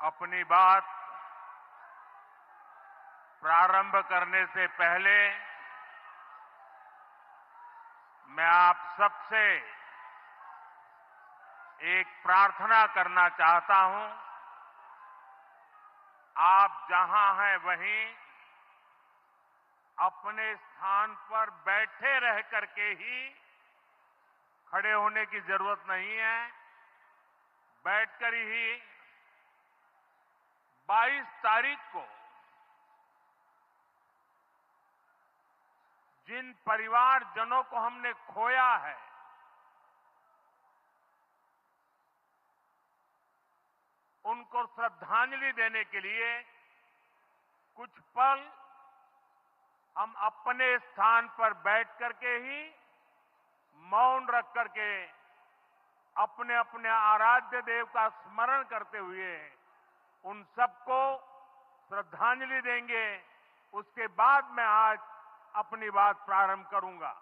अपनी बात प्रारंभ करने से पहले मैं आप सबसे एक प्रार्थना करना चाहता हूं। आप जहां हैं वहीं अपने स्थान पर बैठे रह करके ही, खड़े होने की जरूरत नहीं है, बैठकर ही 22 तारीख को जिन परिवारजनों को हमने खोया है, उनको श्रद्धांजलि देने के लिए कुछ पल हम अपने स्थान पर बैठ करके ही मौन रख करके अपने अपने आराध्य देव का स्मरण करते हुए उन सबको श्रद्धांजलि देंगे। उसके बाद मैं आज अपनी बात प्रारंभ करूंगा।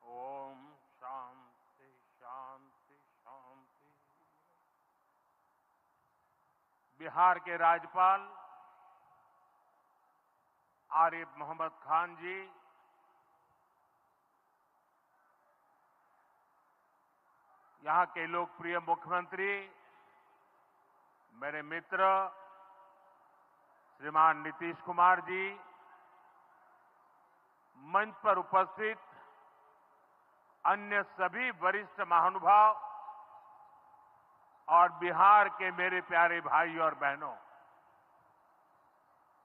ओम शांति शांति शांति। बिहार के राज्यपाल आरिफ मोहम्मद खान जी, यहां के लोकप्रिय मुख्यमंत्री मेरे मित्र श्रीमान नीतीश कुमार जी, मंच पर उपस्थित अन्य सभी वरिष्ठ महानुभाव और बिहार के मेरे प्यारे भाई और बहनों,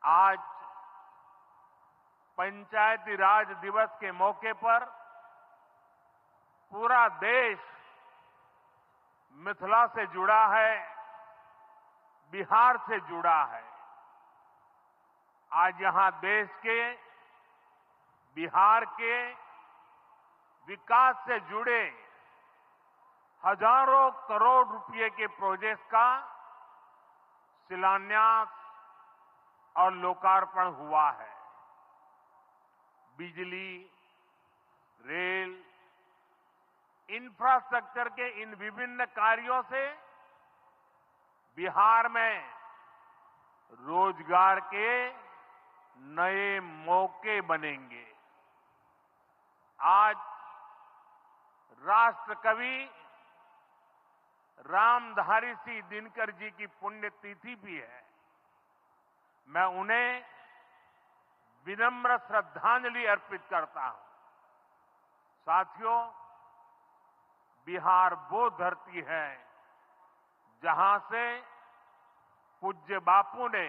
आज पंचायती राज दिवस के मौके पर पूरा देश मिथिला से जुड़ा है, बिहार से जुड़ा है। आज यहां देश के, बिहार के विकास से जुड़े हजारों करोड़ रुपए के प्रोजेक्ट का शिलान्यास और लोकार्पण हुआ है। बिजली, रेल, इंफ्रास्ट्रक्चर के इन विभिन्न कार्यों से बिहार में रोजगार के नए मौके बनेंगे। आज राष्ट्र कवि रामधारी सिंह दिनकर जी की पुण्यतिथि भी है। मैं उन्हें विनम्र श्रद्धांजलि अर्पित करता हूं। साथियों, बिहार वो धरती है जहां से पूज्य बापू ने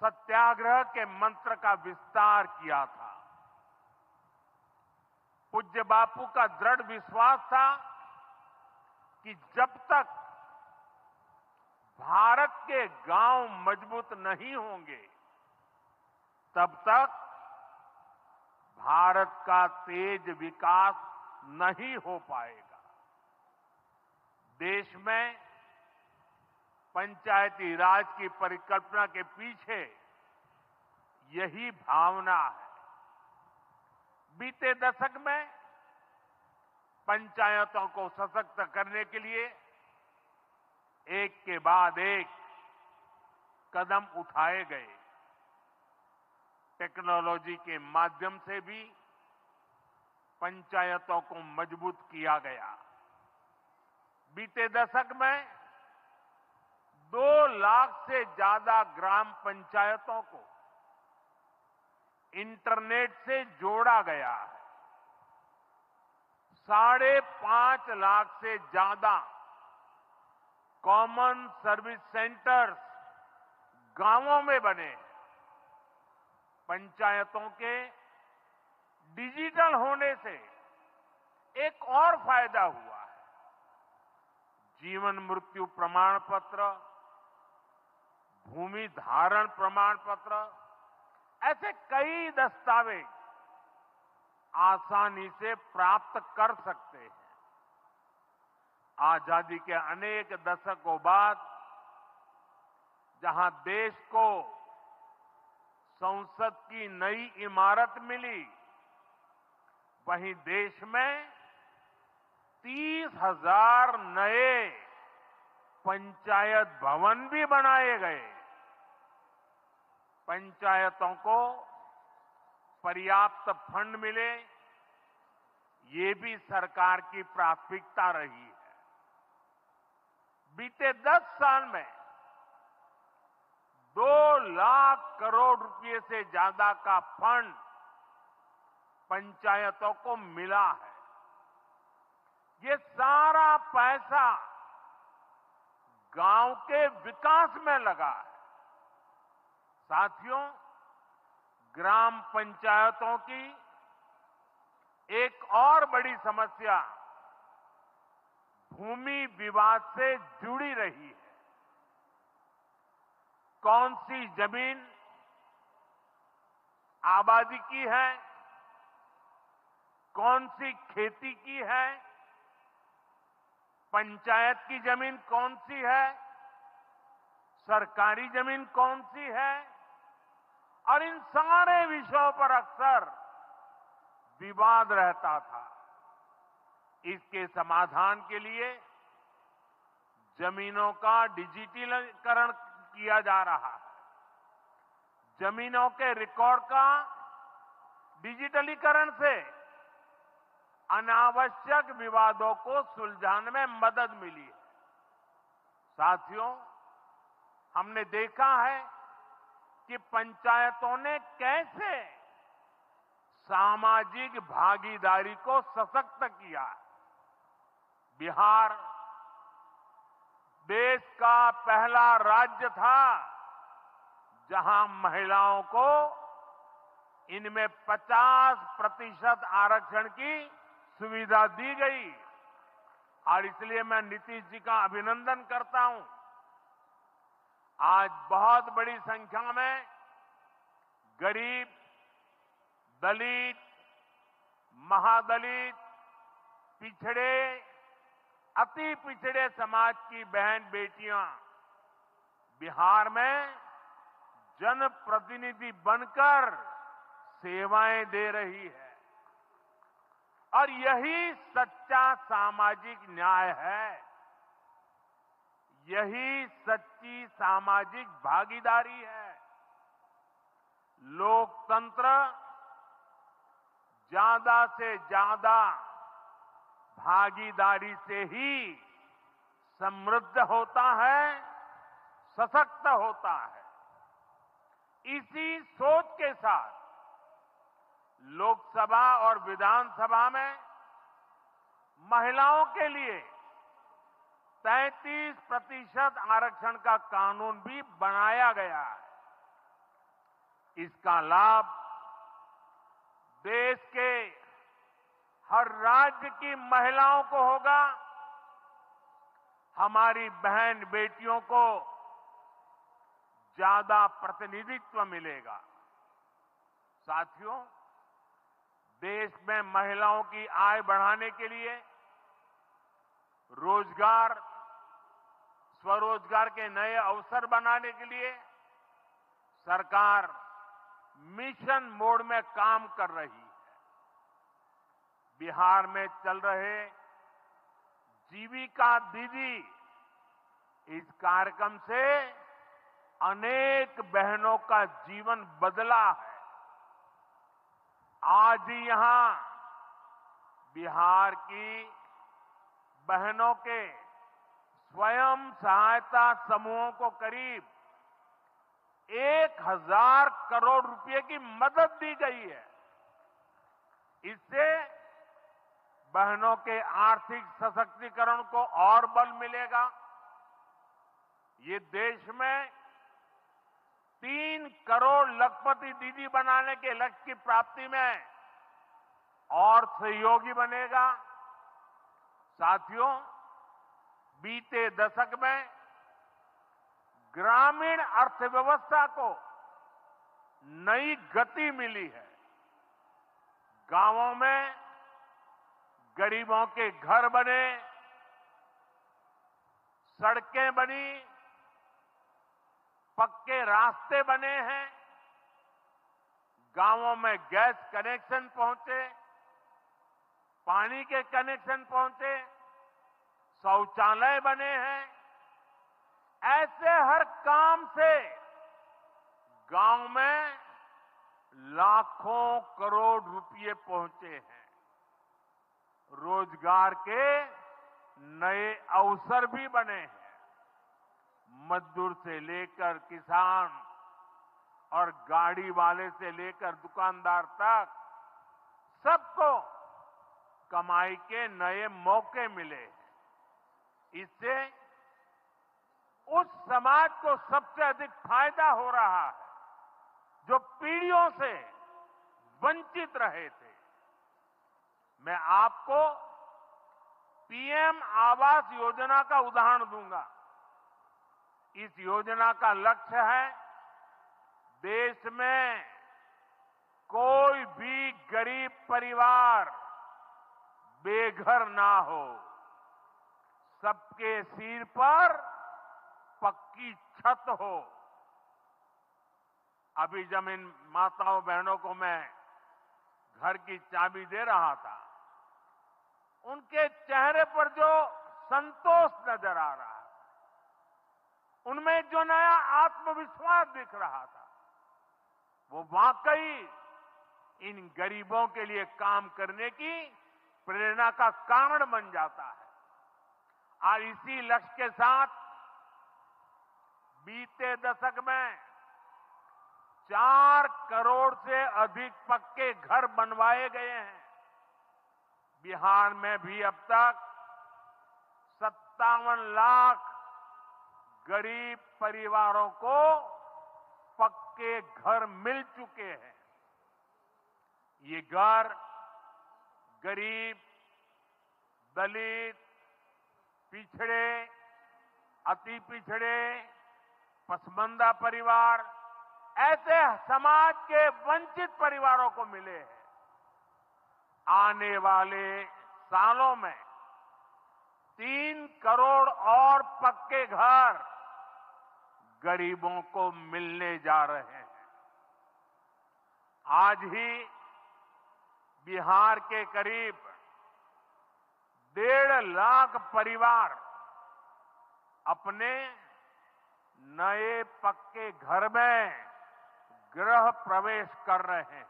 सत्याग्रह के मंत्र का विस्तार किया था। पूज्य बापू का दृढ़ विश्वास था कि जब तक भारत के गांव मजबूत नहीं होंगे, तब तक भारत का तेज विकास नहीं हो पाएगा। देश में पंचायती राज की परिकल्पना के पीछे यही भावना है। बीते दशक में पंचायतों को सशक्त करने के लिए एक के बाद एक कदम उठाए गए। टेक्नोलॉजी के माध्यम से भी पंचायतों को मजबूत किया गया। बीते दशक में 2 लाख से ज्यादा ग्राम पंचायतों को इंटरनेट से जोड़ा गया है। 5.5 लाख से ज्यादा कॉमन सर्विस सेंटर्स गांवों में बने। पंचायतों के डिजिटल होने से एक और फायदा हुआ है। जीवन मृत्यु प्रमाण पत्र, भूमि धारण प्रमाण पत्र, ऐसे कई दस्तावेज आसानी से प्राप्त कर सकते हैं। आजादी के अनेक दशकों बाद जहां देश को संसद की नई इमारत मिली, वहीं देश में 30,000 नए पंचायत भवन भी बनाए गए। पंचायतों को पर्याप्त फंड मिले, ये भी सरकार की प्राथमिकता रही है। बीते 10 साल में 2 लाख करोड़ रुपए से ज्यादा का फंड पंचायतों को मिला है। ये सारा पैसा गांव के विकास में लगा है। साथियों, ग्राम पंचायतों की एक और बड़ी समस्या भूमि विवाद से जुड़ी रही है। कौन सी जमीन आबादी की है, कौन सी खेती की है, पंचायत की जमीन कौन सी है, सरकारी जमीन कौन सी है, और इन सारे विषयों पर अक्सर विवाद रहता था। इसके समाधान के लिए जमीनों का डिजिटलीकरण किया जा रहा है। जमीनों के रिकॉर्ड का डिजिटलीकरण से अनावश्यक विवादों को सुलझाने में मदद मिली है। साथियों, हमने देखा है कि पंचायतों ने कैसे सामाजिक भागीदारी को सशक्त किया। बिहार देश का पहला राज्य था जहां महिलाओं को इनमें 50% आरक्षण की सुविधा दी गई, और इसलिए मैं नीतीश जी का अभिनंदन करता हूं। आज बहुत बड़ी संख्या में गरीब, दलित, महादलित, पिछड़े, अति पिछड़े समाज की बहन बेटियां बिहार में जनप्रतिनिधि बनकर सेवाएं दे रही है, और यही सच्चा सामाजिक न्याय है। यही सच्ची सामाजिक भागीदारी है। लोकतंत्र ज्यादा से ज्यादा भागीदारी से ही समृद्ध होता है, सशक्त होता है। इसी सोच के साथ लोकसभा और विधानसभा में महिलाओं के लिए 33% आरक्षण का कानून भी बनाया गया है। इसका लाभ देश के हर राज्य की महिलाओं को होगा। हमारी बहन बेटियों को ज्यादा प्रतिनिधित्व मिलेगा। साथियों, देश में महिलाओं की आय बढ़ाने के लिए रोजगार, स्वरोजगार के नए अवसर बनाने के लिए सरकार मिशन मोड में काम कर रही है। बिहार में चल रहे जीविका दीदी इस कार्यक्रम से अनेक बहनों का जीवन बदला है। आज ही यहां बिहार की बहनों के स्वयं सहायता समूहों को करीब 1,000 करोड़ रुपए की मदद दी गई है। इससे बहनों के आर्थिक सशक्तिकरण को और बल मिलेगा। ये देश में 3 करोड़ लखपति दीदी बनाने के लक्ष्य की प्राप्ति में और सहयोगी बनेगा। साथियों, बीते दशक में ग्रामीण अर्थव्यवस्था को नई गति मिली है। गांवों में गरीबों के घर बने, सड़कें बनी, पक्के रास्ते बने हैं, गांवों में गैस कनेक्शन पहुंचे, पानी के कनेक्शन पहुंचे, शौचालय बने हैं। ऐसे हर काम से गांव में लाखों करोड़ रुपए पहुंचे हैं। रोजगार के नए अवसर भी बने हैं। मजदूर से लेकर किसान और गाड़ी वाले से लेकर दुकानदार तक सबको कमाई के नए मौके मिले। इससे उस समाज को सबसे अधिक फायदा हो रहा है जो पीढ़ियों से वंचित रहे थे। मैं आपको पीएम आवास योजना का उदाहरण दूंगा। इस योजना का लक्ष्य है देश में कोई भी गरीब परिवार बेघर ना हो, सबके सिर पर पक्की छत हो। अभी जब इन माताओं बहनों को मैं घर की चाबी दे रहा था, उनके चेहरे पर जो संतोष नजर आ रहा था, उनमें जो नया आत्मविश्वास दिख रहा था, वो वाकई इन गरीबों के लिए काम करने की प्रेरणा का कारण बन जाता है। और इसी लक्ष्य के साथ बीते दशक में 4 करोड़ से अधिक पक्के घर बनवाए गए हैं। बिहार में भी अब तक 57 लाख गरीब परिवारों को पक्के घर मिल चुके हैं। ये घर गरीब, दलित, पिछड़े, अति पिछड़े, पसमानदा परिवार, ऐसे समाज के वंचित परिवारों को मिले हैं। आने वाले सालों में 3 करोड़ और पक्के घर गरीबों को मिलने जा रहे हैं। आज ही बिहार के करीब 1.5 लाख परिवार अपने नए पक्के घर में गृह प्रवेश कर रहे हैं।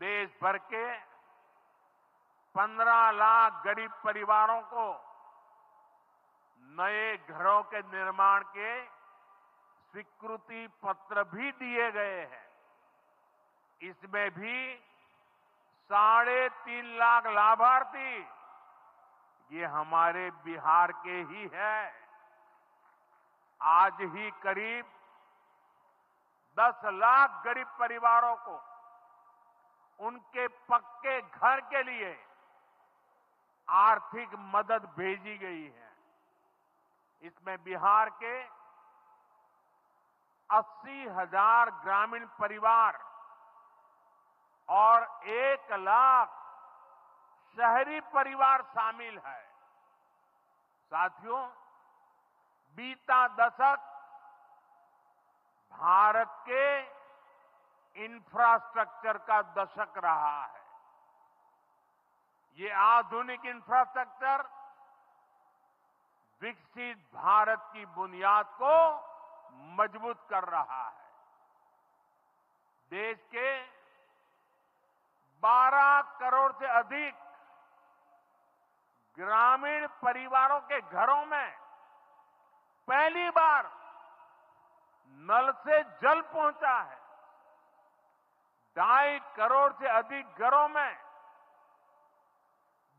देश भर के 15 लाख गरीब परिवारों को नए घरों के निर्माण के स्वीकृति पत्र भी दिए गए हैं। इसमें भी 3.5 लाख लाभार्थी ये हमारे बिहार के ही हैं। आज ही करीब 10 लाख गरीब परिवारों को उनके पक्के घर के लिए आर्थिक मदद भेजी गई है। इसमें बिहार के 80,000 ग्रामीण परिवार और 1 लाख शहरी परिवार शामिल है। साथियों, बीता दशक भारत के इंफ्रास्ट्रक्चर का दशक रहा है। ये आधुनिक इंफ्रास्ट्रक्चर विकसित भारत की बुनियाद को मजबूत कर रहा है। देश के 12 करोड़ से अधिक ग्रामीण परिवारों के घरों में पहली बार नल से जल पहुंचा है। 2.5 करोड़ से अधिक घरों में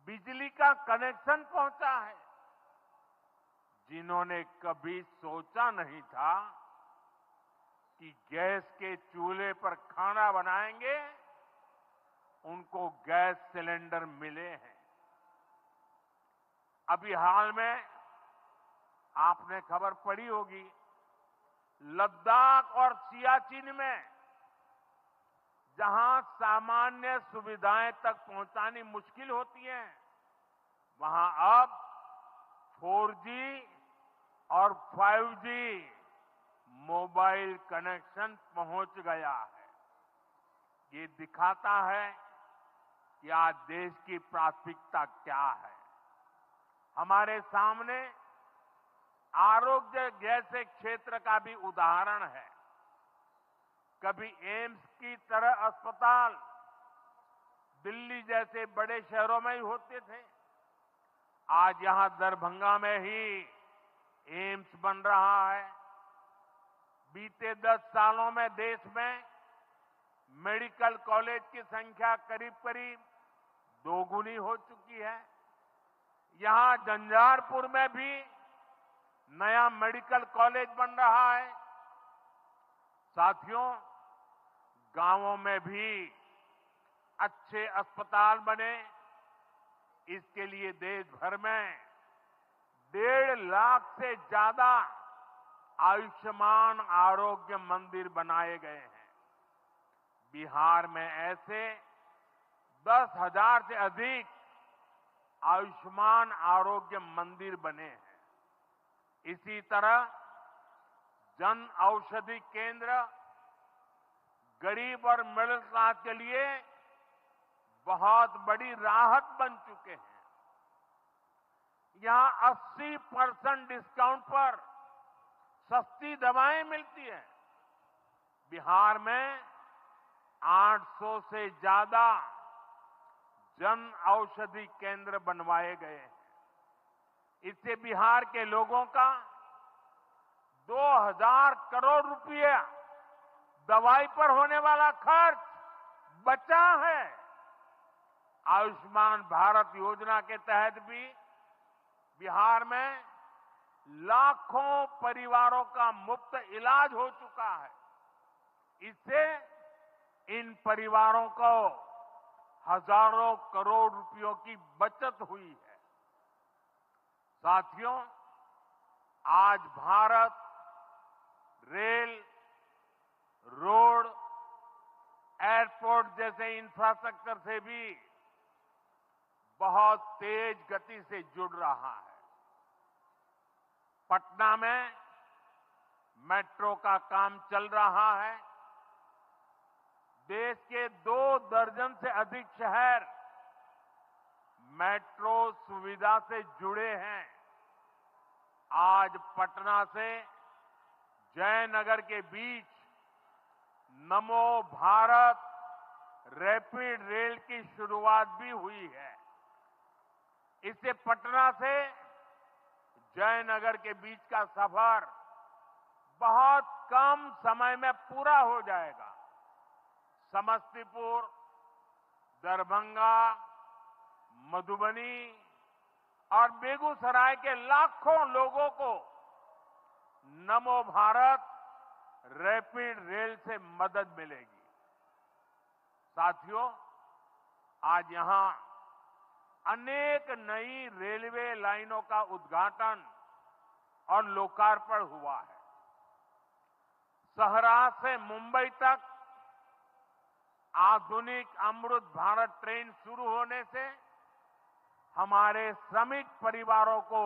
बिजली का कनेक्शन पहुंचा है। जिन्होंने कभी सोचा नहीं था कि गैस के चूल्हे पर खाना बनाएंगे, उनको गैस सिलेंडर मिले हैं। अभी हाल में आपने खबर पढ़ी होगी, लद्दाख और सियाचिन में जहां सामान्य सुविधाएं तक पहुंचानी मुश्किल होती है, वहां अब 4G और 5G मोबाइल कनेक्शन पहुंच गया है। ये दिखाता है कि आज देश की प्राथमिकता क्या है। हमारे सामने आरोग्य जैसे क्षेत्र का भी उदाहरण है। कभी एम्स की तरह अस्पताल दिल्ली जैसे बड़े शहरों में ही होते थे, आज यहां दरभंगा में ही एम्स बन रहा है। बीते 10 सालों में देश में मेडिकल कॉलेज की संख्या करीब करीब दोगुनी हो चुकी है। यहां झंझारपुर में भी नया मेडिकल कॉलेज बन रहा है। साथियों, गांवों में भी अच्छे अस्पताल बने, इसके लिए देश भर में 1.5 लाख से ज्यादा आयुष्मान आरोग्य मंदिर बनाए गए हैं। बिहार में ऐसे 10,000 से अधिक आयुष्मान आरोग्य मंदिर बने हैं। इसी तरह जन औषधि केंद्र गरीब और मिडिल क्लास के लिए बहुत बड़ी राहत बन चुके हैं। यहां 80% डिस्काउंट पर सस्ती दवाएं मिलती हैं। बिहार में 800 से ज्यादा जन औषधि केंद्र बनवाए गए हैं। इससे बिहार के लोगों का 2,000 करोड़ रुपया दवाई पर होने वाला खर्च बचा है। आयुष्मान भारत योजना के तहत भी बिहार में लाखों परिवारों का मुफ्त इलाज हो चुका है। इससे इन परिवारों को हजारों करोड़ रुपयों की बचत हुई है। साथियों, आज भारत रेल, रोड, एयरपोर्ट जैसे इंफ्रास्ट्रक्चर से भी बहुत तेज गति से जुड़ रहा है। पटना में मेट्रो का काम चल रहा है। देश के 2 दर्जन से अधिक शहर मेट्रो सुविधा से जुड़े हैं। आज पटना से जयनगर के बीच नमो भारत रैपिड रेल की शुरुआत भी हुई है। इससे पटना से जयनगर के बीच का सफर बहुत कम समय में पूरा हो जाएगा। समस्तीपुर, दरभंगा, मधुबनी और बेगूसराय के लाखों लोगों को नमो भारत रैपिड रेल से मदद मिलेगी। साथियों, आज यहां अनेक नई रेलवे लाइनों का उद्घाटन और लोकार्पण हुआ है। सहरा से मुंबई तक आधुनिक अमृत भारत ट्रेन शुरू होने से हमारे श्रमिक परिवारों को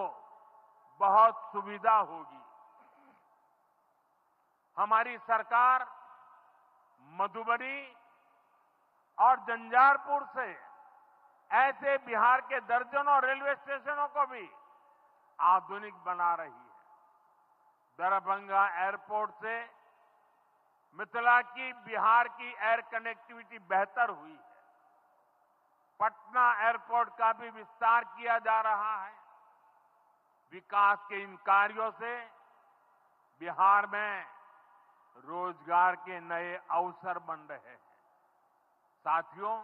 बहुत सुविधा होगी। हमारी सरकार मधुबनी और झंझारपुर से ऐसे बिहार के दर्जनों रेलवे स्टेशनों को भी आधुनिक बना रही है। दरभंगा एयरपोर्ट से मिथिला की बिहार की एयर कनेक्टिविटी बेहतर हुई है। पटना एयरपोर्ट का भी विस्तार किया जा रहा है। विकास के इन कार्यों से बिहार में रोजगार के नए अवसर बन रहे हैं। साथियों,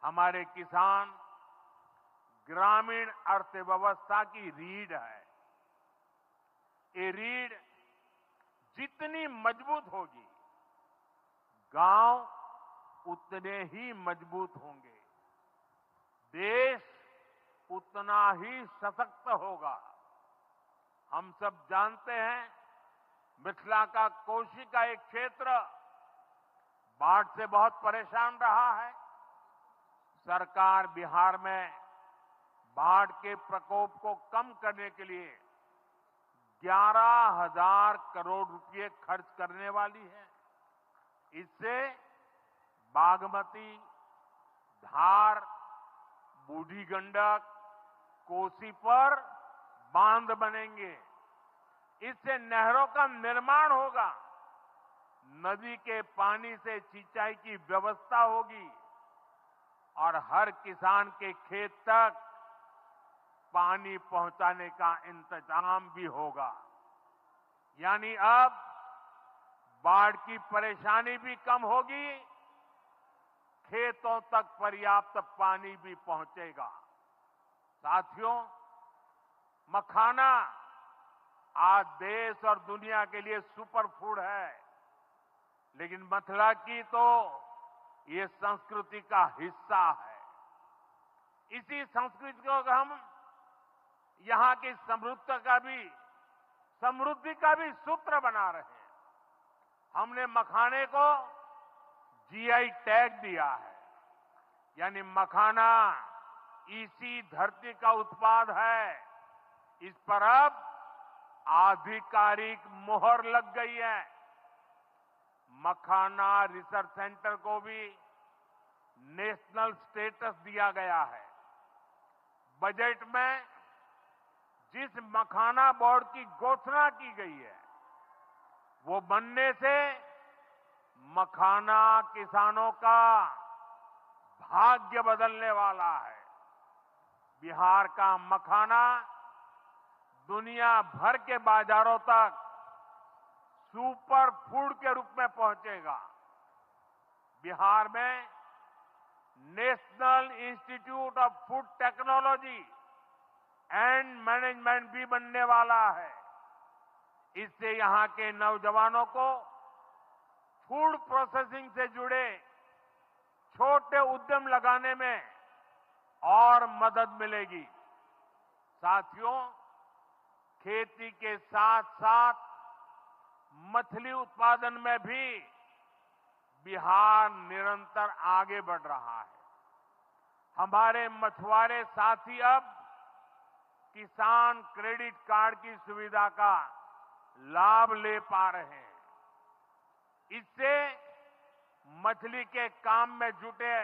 हमारे किसान ग्रामीण अर्थव्यवस्था की रीढ़ है। ये रीढ़ जितनी मजबूत होगी, गांव उतने ही मजबूत होंगे, देश उतना ही सशक्त होगा। हम सब जानते हैं मिथिला का कोशी का एक क्षेत्र बाढ़ से बहुत परेशान रहा है। सरकार बिहार में बाढ़ के प्रकोप को कम करने के लिए 11,000 करोड़ रुपए खर्च करने वाली है। इससे बागमती, धार, बूढ़ी गंडक, कोसी पर बांध बनेंगे। इससे नहरों का निर्माण होगा, नदी के पानी से सिंचाई की व्यवस्था होगी और हर किसान के खेत तक पानी पहुंचाने का इंतजाम भी होगा। यानी अब बाढ़ की परेशानी भी कम होगी, खेतों तक पर्याप्त पानी भी पहुंचेगा। साथियों, मखाना आज देश और दुनिया के लिए सुपर फूड है, लेकिन मिथिला की तो ये संस्कृति का हिस्सा है। इसी संस्कृति को हम यहां की समृद्धि का भी सूत्र बना रहे हैं। हमने मखाने को जीआई टैग दिया है, यानी मखाना इसी धरती का उत्पाद है। इस पर अब आधिकारिक मोहर लग गई है। मखाना रिसर्च सेंटर को भी नेशनल स्टेटस दिया गया है। बजट में जिस मखाना बोर्ड की घोषणा की गई है, वो बनने से मखाना किसानों का भाग्य बदलने वाला है। बिहार का मखाना दुनिया भर के बाजारों तक सुपर फूड के रूप में पहुंचेगा। बिहार में national institute of food technology and management भी बनने वाला है। इससे यहां के नौजवानों को फूड प्रोसेसिंग से जुड़े छोटे उद्यम लगाने में और मदद मिलेगी। साथियों, खेती के साथ साथ मछली उत्पादन में भी बिहार निरंतर आगे बढ़ रहा है। हमारे मछुआरे साथी अब किसान क्रेडिट कार्ड की सुविधा का लाभ ले पा रहे हैं। इससे मछली के काम में जुटे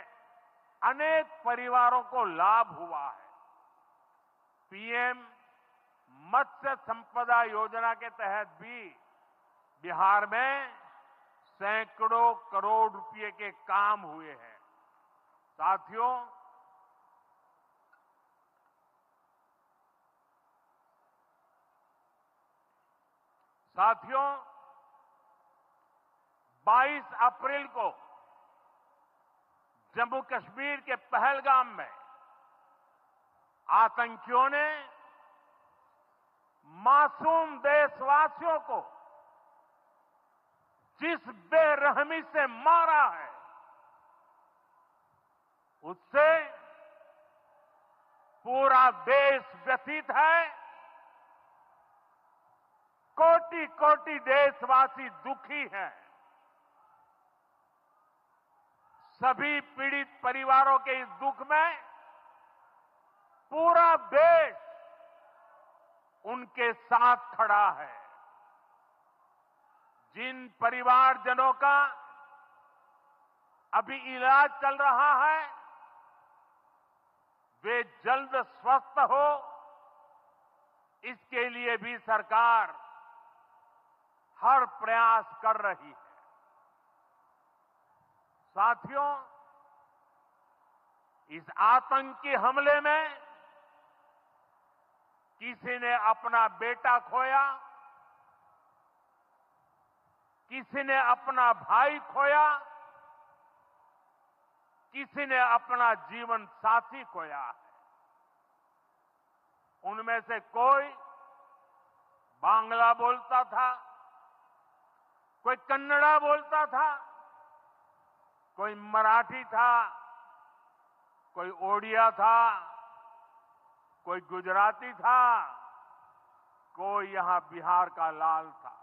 अनेक परिवारों को लाभ हुआ है। पीएम मत्स्य संपदा योजना के तहत भी बिहार में सैकड़ों करोड़ रुपए के काम हुए हैं। साथियों, साथियों 22 अप्रैल को जम्मू कश्मीर के पहलगाम में आतंकियों ने मासूम देशवासियों को जिस बेरहमी से मारा है, उससे पूरा देश व्यथित है। कोटि कोटि देशवासी दुखी हैं। सभी पीड़ित परिवारों के इस दुख में पूरा देश उनके साथ खड़ा है। जिन परिवारजनों का अभी इलाज चल रहा है, वे जल्द स्वस्थ हो, इसके लिए भी सरकार हर प्रयास कर रही है। साथियों, इस आतंकी हमले में किसी ने अपना बेटा खोया, किसी ने अपना भाई खोया, किसी ने अपना जीवन साथी खोया है। उनमें से कोई बांग्ला बोलता था, कोई कन्नड़ा बोलता था, कोई मराठी था, कोई ओडिया था, कोई गुजराती था, कोई यहां बिहार का लाल था।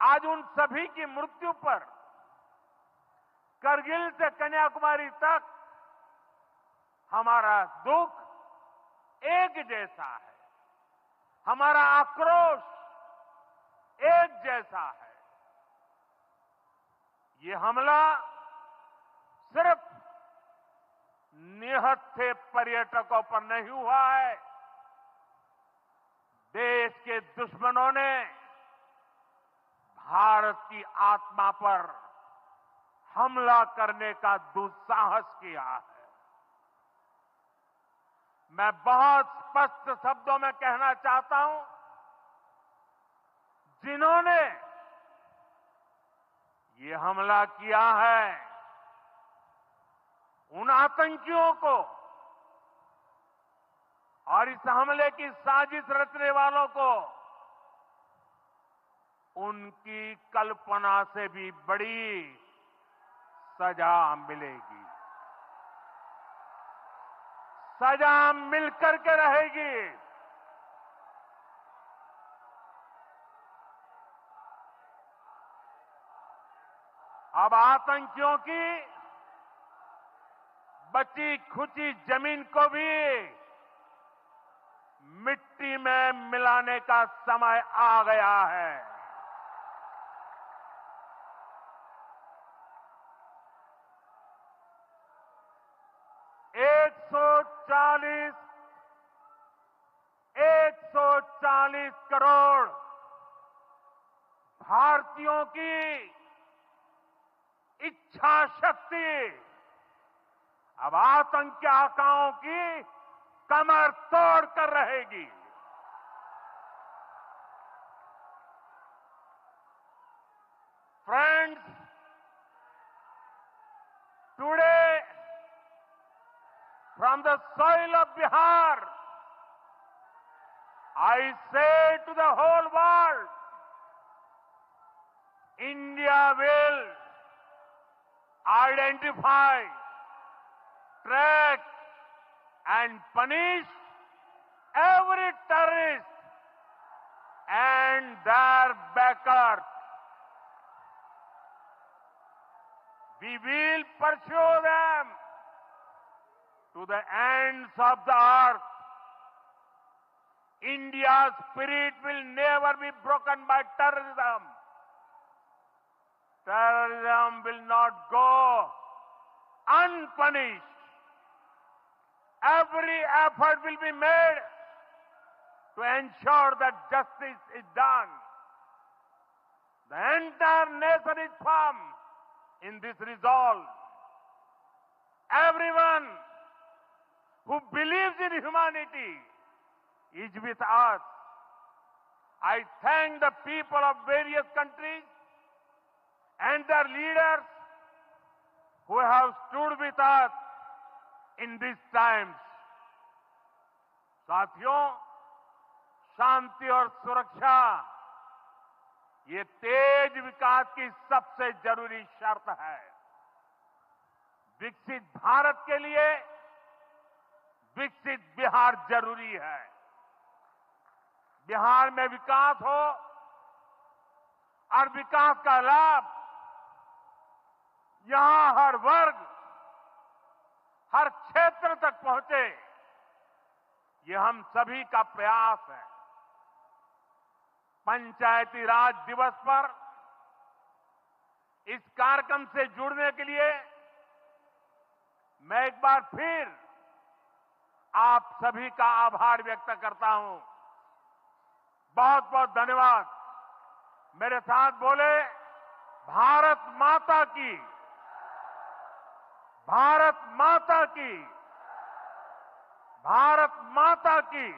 आज उन सभी की मृत्यु पर करगिल से कन्याकुमारी तक हमारा दुख एक जैसा है, हमारा आक्रोश एक जैसा है। ये हमला सिर्फ निहत्थे पर्यटकों पर नहीं हुआ है, देश के दुश्मनों ने भारत की आत्मा पर हमला करने का दुस्साहस किया है। मैं बहुत स्पष्ट शब्दों में कहना चाहता हूं, जिन्होंने ये हमला किया है, उन आतंकियों को और इस हमले की साजिश रचने वालों को उनकी कल्पना से भी बड़ी सजा मिलेगी। सजा मिलकर के रहेगी। अब आतंकियों की बची खुची जमीन को भी मिट्टी में मिलाने का समय आ गया है। एक सौ चालीस करोड़ भारतीयों की इच्छा शक्ति अब आतंकी आकाओं की कमर तोड़ कर रहेगी। Friends, today from the soil of Bihar, I say to the whole world, India will identify, track and punish every terrorist and their backers. We will pursue them to the ends of the earth. India's spirit will never be broken by terrorism. Terrorism will not go unpunished. Every effort will be made to ensure that justice is done. The entire nation is firm in this resolve. Everyone who believes in humanity is with us. I thank the people of various countries and their leaders who have stood with us in these times. साथियों, शांति और सुरक्षा ये तेज विकास की सबसे जरूरी शर्त है। विकसित भारत के लिए विकसित बिहार जरूरी है। बिहार में विकास हो और विकास का लाभ यहां हर वर्ग, हर क्षेत्र तक पहुंचे, ये हम सभी का प्रयास है। पंचायती राज दिवस पर इस कार्यक्रम से जुड़ने के लिए मैं एक बार फिर आप सभी का आभार व्यक्त करता हूं। बहुत बहुत धन्यवाद। मेरे साथ बोले, भारत माता की, भारत माता की, भारत माता की।